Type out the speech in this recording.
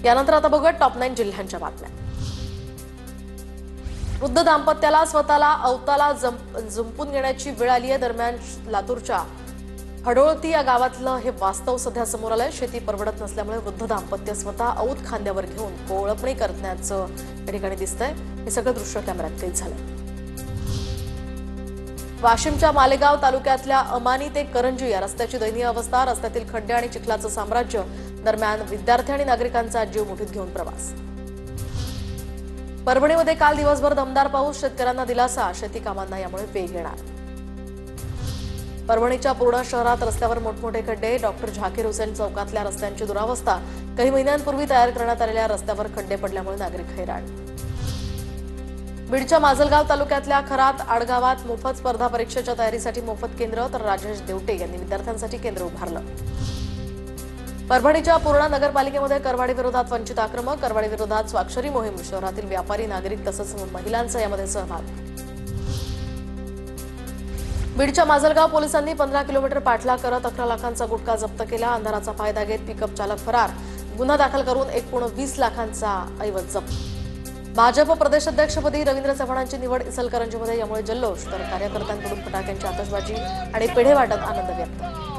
यानंतर आता बघूया टॉप 9 जिल्ह्यांच्या बातम्या। वृद्ध दाम्पत्याला स्वतःला अवताला जुंपून घेण्याची वेळ आली आहे। दरम्यान लातूरच्या हडोळती या गावातलं हे वास्तव सध्या समोर आलंय। शेती परवडत नसल्यामुळे वृद्ध दाम्पत्य स्वतः औत खांद्यावर घेऊन कोळपणी करण्याचं या ठिकाणी दिसतंय। हे सगळं दृश्य कॅमेऱ्यात कैद झालंय। वाशिमच्या मालेगाव तालुक्यातल्या अमानी ते करंजी या रस्त्याची दयनीय अवस्था, रस्त्यातील खड्डे आणि चिखलाचं साम्राज्य। दरम्यान विद्यार्थी आणि नागरिकांचा जीव मुठीत घेऊन प्रवास। परभणीमध्ये काल दिवसभर दमदार पाऊस, शेतकऱ्यांना दिलासा, शेती कामांना यामुळे वेग येणार। परभणीच्या पूर्ण शहरात रस्त्यावर मोठमोठे खड्डे, डॉक्टर झाकीर हुसेन चौकातल्या रस्त्यांची दुरावस्था। काही महिन्यांपूर्वी तयार करण्यात आलेल्या रस्त्यावर खड्डे पडल्यामुळे नागरिक हैराण। बीडच्या माजलगाव तालुक्यातल्या खरात आडगावात मोफत स्पर्धा परीक्षेच्या तयारीसाठी मोफत केंद्र, तर राजेश देवटे यांनी विद्यार्थ्यांसाठी केंद्र उभारलं। परभणीच्या पूर्णा नगरपालिकेमध्ये करवाडी विरोधात वंचित आक्रमक, करवाडी विरोधात स्वाक्षरी मोहीम। शहरातील व्यापारी, नागरिक तसंच महिलांचा यामध्ये सहभाग। बीडच्या माजलगाव पोलिसांनी 15 किलोमीटर पाठलाग करत 11 लाखांचा गुटखा जप्त केला। अंधाराचा फायदा घेत पिकअप चालक फरार, गुन्हा दाखल करून एकूण 20 लाखांचा ऐवज जप्त। भाजप प्रदेशाध्यक्षपदी रवींद्र चव्हाणांची निवड इचलकरंजीमध्ये, यामुळे जल्लोष, तर कार्यकर्त्यांकडून फटाक्यांची आतषबाजी आणि पेढे वाटत आनंद व्यक्त।